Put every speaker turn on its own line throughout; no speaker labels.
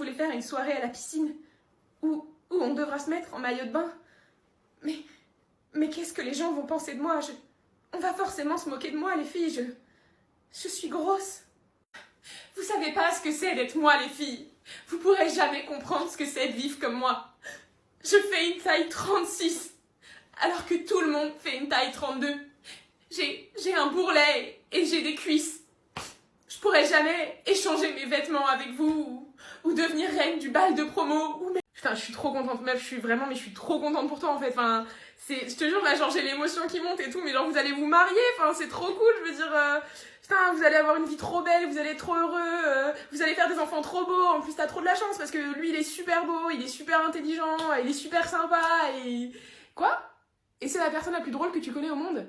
voulait faire une soirée à la piscine où on devra se mettre en maillot de bain. Mais qu'est-ce que les gens vont penser de moi? On va forcément se moquer de moi, les filles. Je suis grosse. Vous savez pas ce que c'est d'être moi, les filles. Vous pourrez jamais comprendre ce que c'est de vivre comme moi. Je fais une taille 36, alors que tout le monde fait une taille 32. J'ai un bourrelet et j'ai des cuisses. Je pourrais jamais échanger mes vêtements avec vous ou devenir reine du bal de promo. Putain, je suis trop contente, meuf, je suis trop contente pour toi en fait. Enfin, je te jure, là, genre, j'ai l'émotion qui monte et tout, mais genre, vous allez vous marier, enfin, c'est trop cool, je veux dire, putain, vous allez avoir une vie trop belle, vous allez être trop heureux, vous allez faire des enfants trop beaux, en plus, t'as trop de la chance, parce que lui, il est super beau, il est super intelligent, il est super sympa, et... Quoi? Et c'est la personne la plus drôle que tu connais au monde?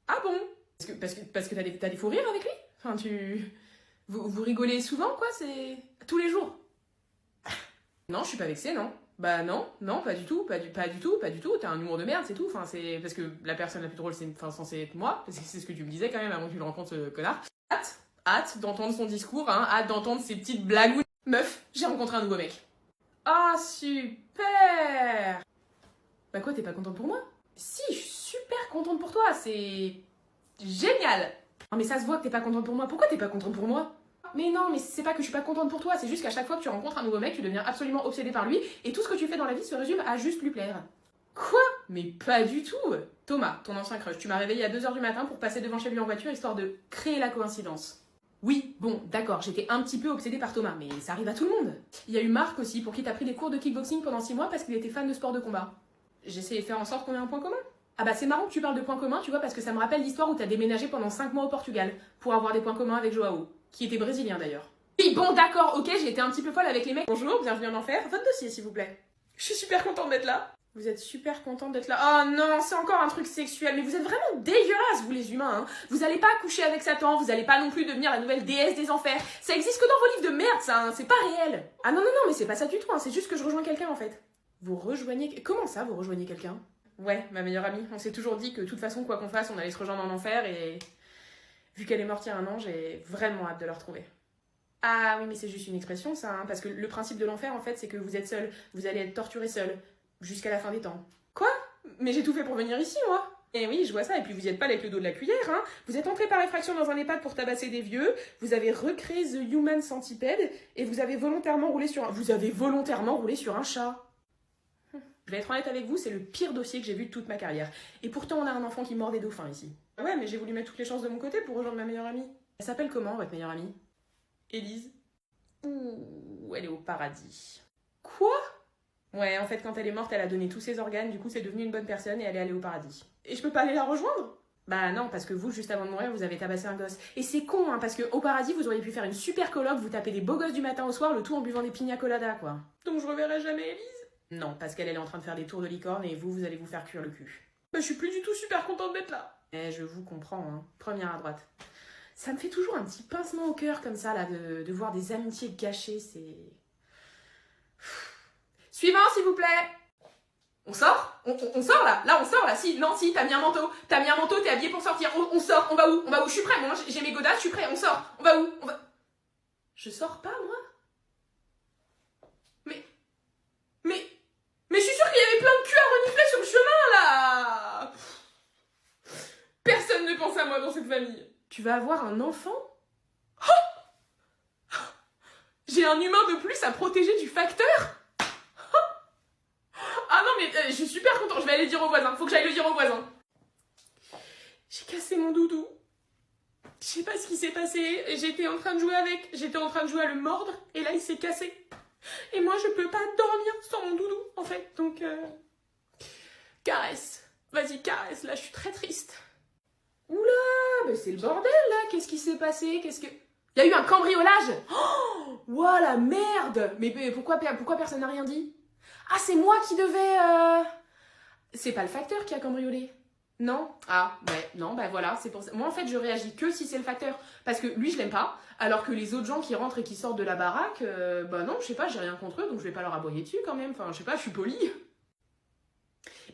Ah bon? Parce que t'as des fous rires avec lui? Enfin, vous rigolez souvent, quoi, c'est... Tous les jours? Non, je suis pas vexée, non. Bah non, pas du tout, pas du tout, t'as un humour de merde, c'est tout. Enfin, c'est parce que la personne la plus drôle, c'est censé être moi, parce que c'est ce que tu me disais quand même avant que tu le rencontres, ce connard. Hâte d'entendre son discours, hein, hâte d'entendre ses petites blagounes. Meuf, j'ai rencontré un nouveau mec. Ah, super! Bah quoi, t'es pas contente pour moi? Si, je suis super contente pour toi, c'est... génial! Non mais ça se voit que t'es pas contente pour moi, pourquoi t'es pas contente pour moi? Mais non, mais c'est pas que je suis pas contente pour toi, c'est juste qu'à chaque fois que tu rencontres un nouveau mec, tu deviens absolument obsédée par lui, et tout ce que tu fais dans la vie se résume à juste lui plaire. Quoi? Mais pas du tout! Thomas, ton ancien crush, tu m'as réveillé à 2h du matin pour passer devant chez lui en voiture, histoire de créer la coïncidence. Oui, bon, d'accord, j'étais un petit peu obsédée par Thomas, mais ça arrive à tout le monde. Il y a eu Marc aussi, pour qui t'as pris des cours de kickboxing pendant 6 mois parce qu'il était fan de sport de combat. J'essayais de faire en sorte qu'on ait un point commun. Ah bah c'est marrant que tu parles de points communs, tu vois, parce que ça me rappelle l'histoire où t'as déménagé pendant 5 mois au Portugal, pour avoir des points communs avec Joao, qui était brésilien d'ailleurs. Oui, bon, d'accord, ok, j'ai été un petit peu folle avec les mecs. Bonjour, bienvenue en enfer. Votre dossier, s'il vous plaît. Je suis super contente d'être là. Vous êtes super contente d'être là. Oh non, c'est encore un truc sexuel. Mais vous êtes vraiment dégueulasses, vous les humains. Hein. Vous allez pas coucher avec Satan, vous allez pas non plus devenir la nouvelle déesse des enfers. Ça existe que dans vos livres de merde, ça. Hein. C'est pas réel. Ah non, mais c'est pas ça du tout. Hein. C'est juste que je rejoins quelqu'un, en fait. Vous rejoignez... Comment ça, vous rejoignez quelqu'un? Ouais, ma meilleure amie. On s'est toujours dit que de toute façon, quoi qu'on fasse, on allait se rejoindre en enfer. Et vu qu'elle est morte il y a 1 an, j'ai vraiment hâte de la retrouver. Ah oui, mais c'est juste une expression, ça, hein, parce que le principe de l'enfer, en fait, c'est que vous êtes seul, vous allez être torturé seul, jusqu'à la fin des temps. Quoi? Mais j'ai tout fait pour venir ici, moi. Eh oui, je vois ça, et puis vous y êtes pas avec le dos de la cuillère, hein. Vous êtes entré par effraction dans un EHPAD pour tabasser des vieux, vous avez recréé The Human Centipede, et vous avez volontairement roulé sur un... Vous avez volontairement roulé sur un chat. Je vais être honnête avec vous, c'est le pire dossier que j'ai vu de toute ma carrière. Et pourtant, on a un enfant qui mord des dauphins, ici. Ouais, mais j'ai voulu mettre toutes les chances de mon côté pour rejoindre ma meilleure amie. Elle s'appelle comment, votre meilleure amie? Élise. Ouh, elle est au paradis. Quoi? Ouais, en fait, quand elle est morte, elle a donné tous ses organes, du coup, c'est devenu une bonne personne et elle est allée au paradis. Et je peux pas aller la rejoindre? Bah non, parce que vous, juste avant de mourir, vous avez tabassé un gosse. Et c'est con, hein, parce que au paradis, vous auriez pu faire une super coloc, vous tapez des beaux gosses du matin au soir, le tout en buvant des pina coladas, quoi. Donc je reverrai jamais Élise? Non, parce qu'elle est en train de faire des tours de licorne et vous allez vous faire cuire le cul. Bah je suis plus du tout super contente d'être là. Eh, je vous comprends, hein. Première à droite. Ça me fait toujours un petit pincement au cœur comme ça, là, de voir des amitiés gâchées, c'est... Suivant, s'il vous plaît. On sort? On sort, là? Là, on sort, là? Si, non, si, t'as mis un manteau. T'as mis un manteau, t'es habillé pour sortir. On sort, on va où? On va où? Je suis prêt, moi, j'ai mes godasses, je suis prêt, on sort. On va où? On va... Je sors pas, moi? Mais je suis sûre qu'il y avait plein de cul à renifler sur le chemin, là! Personne ne pense à moi dans cette famille. Tu vas avoir un enfant? J'ai un humain de plus à protéger du facteur? Ah non mais je suis super contente, je vais aller le dire au voisin, faut que j'aille le dire au voisin. J'ai cassé mon doudou. Je sais pas ce qui s'est passé, j'étais en train de jouer avec, j'étais en train de jouer à le mordre, et là il s'est cassé. Et moi je peux pas dormir sans mon doudou en fait, donc caresse. Vas-y caresse, là je suis très triste. Oula, mais c'est le bordel là, qu'est-ce qui s'est passé? Qu'est-ce que... Il y a eu un cambriolage! Oh, ouah la merde! Mais pourquoi personne n'a rien dit? Ah, c'est moi qui devais... C'est pas le facteur qui a cambriolé? Non? Ah, ouais, non, bah voilà, c'est pour ça. Moi, en fait, je réagis que si c'est le facteur. Parce que lui, je l'aime pas. Alors que les autres gens qui rentrent et qui sortent de la baraque, bah non, je sais pas, j'ai rien contre eux, donc je vais pas leur aboyer dessus quand même. Enfin, je sais pas, je suis polie.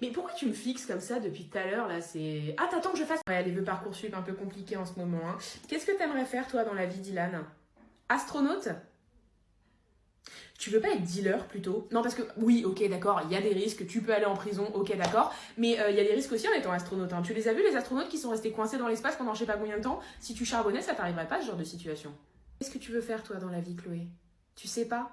Mais pourquoi tu me fixes comme ça depuis tout à l'heure là? C'est... Ah, t'attends que je fasse... Ouais, les vœux Parcoursup un peu compliqués en ce moment. Hein. Qu'est-ce que t'aimerais faire toi dans la vie, Dylan? Astronaute? Tu veux pas être dealer plutôt? Non, parce que oui, ok, d'accord, il y a des risques, tu peux aller en prison, ok, d'accord, mais il y a des risques aussi en étant astronaute. Hein. Tu les as vus, les astronautes qui sont restés coincés dans l'espace pendant je sais pas combien de temps? Si tu charbonnais, ça t'arriverait pas ce genre de situation. Qu'est-ce que tu veux faire toi dans la vie, Chloé? Tu sais pas?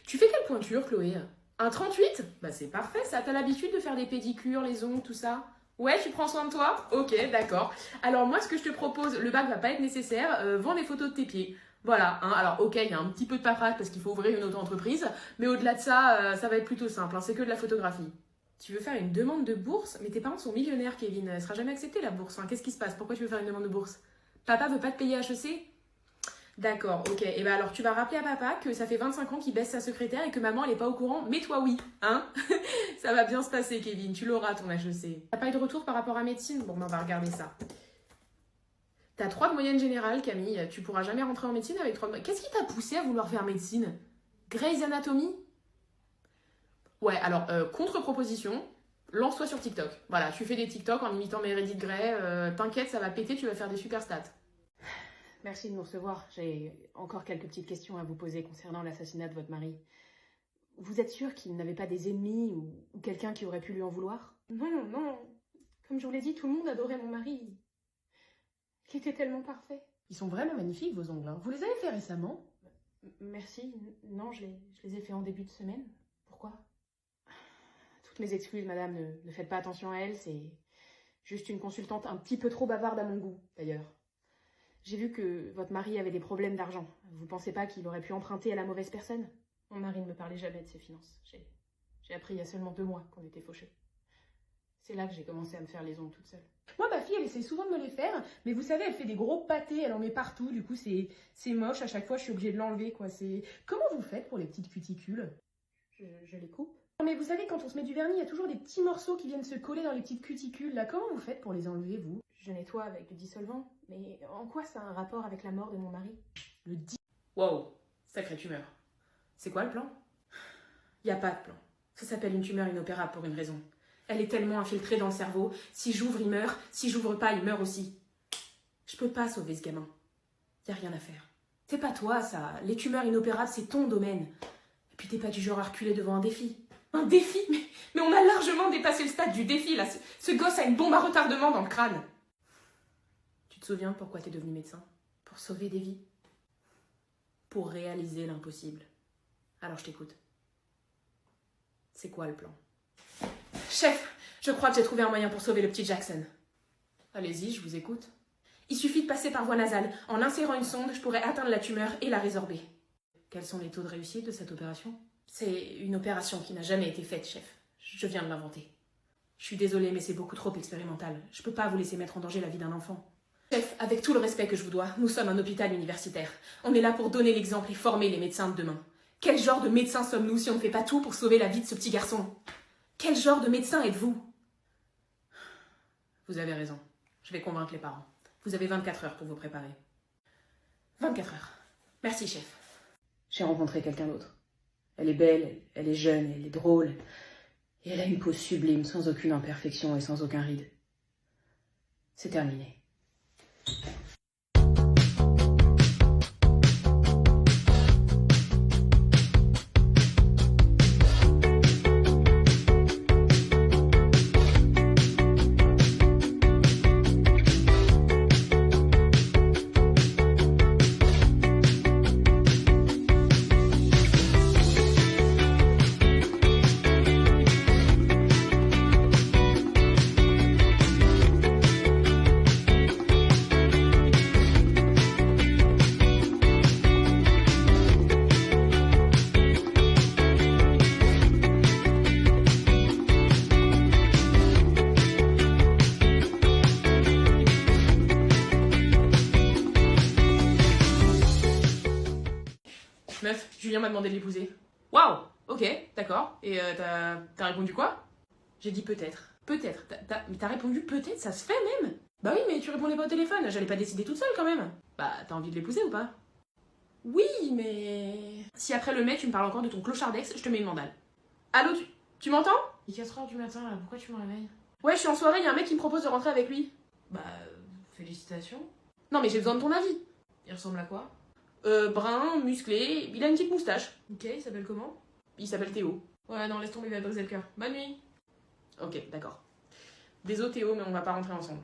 Tu fais quelle pointure, Chloé? Un 38? Bah c'est parfait, ça. T'as l'habitude de faire des pédicures, les ongles, tout ça? Ouais, tu prends soin de toi? Ok, d'accord. Alors moi, ce que je te propose, le bac va pas être nécessaire, vends des photos de tes pieds. Voilà, hein. Alors ok, il y a un petit peu de paperasse parce qu'il faut ouvrir une auto-entreprise, mais au-delà de ça, ça va être plutôt simple, hein. C'est que de la photographie. Tu veux faire une demande de bourse? Mais tes parents sont millionnaires, Kevin. Elle sera jamais acceptée, la bourse. Hein. Qu'est-ce qui se passe? Pourquoi tu veux faire une demande de bourse? Papa veut pas te payer HEC? D'accord, ok. Et ben alors tu vas rappeler à papa que ça fait 25 ans qu'il baisse sa secrétaire et que maman elle est pas au courant, mais toi oui, hein? Ça va bien se passer, Kevin, tu l'auras ton HEC. T'as pas eu de retour par rapport à médecine? Bon, ben on va regarder ça. T'as 3 de moyenne générale, Camille. Tu pourras jamais rentrer en médecine avec 3 de moyenne. Qu'est-ce qui t'a poussé à vouloir faire médecine? Grey's Anatomy? Ouais, alors, contre-proposition, lance-toi sur TikTok. Voilà, tu fais des TikTok en imitant Meredith Grey. T'inquiète, ça va péter, tu vas faire des super stats.
Merci de nous recevoir. J'ai encore quelques petites questions à vous poser concernant l'assassinat de votre mari. Vous êtes sûr qu'il n'avait pas des ennemis ou quelqu'un qui aurait pu lui en vouloir? Non, non. Comme je vous l'ai dit, tout le monde adorait mon mari. Il était tellement parfait.
Ils sont vraiment magnifiques, vos ongles. Hein. Vous les avez fait récemment?
Merci. Non, je les ai fait en début de semaine. Pourquoi? Toutes mes excuses, madame. Ne faites pas attention à elle. C'est juste une consultante un petit peu trop bavarde à mon goût, d'ailleurs. J'ai vu que votre mari avait des problèmes d'argent. Vous pensez pas qu'il aurait pu emprunter à la mauvaise personne? Mon mari ne me parlait jamais de ses finances. J'ai appris il y a seulement 2 mois qu'on était fauchés. C'est là que j'ai commencé à me faire les ongles toute seule.
Moi, ma fille, elle essaie souvent de me les faire, mais vous savez, elle fait des gros pâtés, elle en met partout, du coup, c'est moche, à chaque fois, je suis obligée de l'enlever, quoi. Comment vous faites pour les petites cuticules?
Je les coupe.
Non, mais vous savez, quand on se met du vernis, il y a toujours des petits morceaux qui viennent se coller dans les petites cuticules, là. Comment vous faites pour les enlever, vous?
Je nettoie avec du dissolvant, mais en quoi ça a un rapport avec la mort de mon mari?
Wow, sacrée tumeur. C'est quoi le plan? Y a pas de plan. Ça s'appelle une tumeur inopérable pour une raison. Elle est tellement infiltrée dans le cerveau, si j'ouvre, il meurt, si j'ouvre pas, il meurt aussi. Je peux pas sauver ce gamin. Y a rien à faire. C'est pas toi, ça. Les tumeurs inopérables, c'est ton domaine. Et puis t'es pas du genre à reculer devant un défi. Un défi? Mais on a largement dépassé le stade du défi, là. Ce gosse a une bombe à retardement dans le crâne. Tu te souviens pourquoi t'es devenu médecin? Pour sauver des vies. Pour réaliser l'impossible. Alors je t'écoute. C'est quoi le plan? Chef, je crois que j'ai trouvé un moyen pour sauver le petit Jackson. Allez-y, je vous écoute. Il suffit de passer par voie nasale. En insérant une sonde, je pourrais atteindre la tumeur et la résorber. Quels sont les taux de réussite de cette opération? C'est une opération qui n'a jamais été faite, chef. Je viens de l'inventer. Je suis désolée, mais c'est beaucoup trop expérimental. Je peux pas vous laisser mettre en danger la vie d'un enfant. Chef, avec tout le respect que je vous dois, nous sommes un hôpital universitaire. On est là pour donner l'exemple et former les médecins de demain. Quel genre de médecins sommes-nous si on ne fait pas tout pour sauver la vie de ce petit garçon? Quel genre de médecin êtes-vous? Vous avez raison. Je vais convaincre les parents. Vous avez 24 heures pour vous préparer. 24 heures. Merci, chef. J'ai rencontré quelqu'un d'autre. Elle est belle, elle est jeune, elle est drôle. Et elle a une peau sublime, sans aucune imperfection et sans aucun ride. C'est terminé. Meuf, Julien m'a demandé de l'épouser. Waouh, ok, d'accord. Et t'as répondu quoi? J'ai dit peut-être. Peut-être. Mais t'as répondu peut-être, ça se fait même? Bah oui, mais tu répondais pas au téléphone, j'allais pas décider toute seule quand même. Bah, t'as envie de l'épouser ou pas? Oui, mais... Si après le mec, tu me parles encore de ton clochardex, je te mets une mandale. Allô, Tu m'entends?
Il est 4h du matin, là, pourquoi tu me réveilles?
Ouais, je suis en soirée, y a un mec qui me propose de rentrer avec lui.
Bah, félicitations.
Non, mais j'ai besoin de ton avis.
Il ressemble à quoi?
Brun, musclé, il a une petite moustache.
Ok, il s'appelle comment?
Il s'appelle Théo.
Ouais, non, laisse tomber, il va te briser le cœur. Bonne nuit.
Ok, d'accord. Désolé Théo, mais on va pas rentrer ensemble.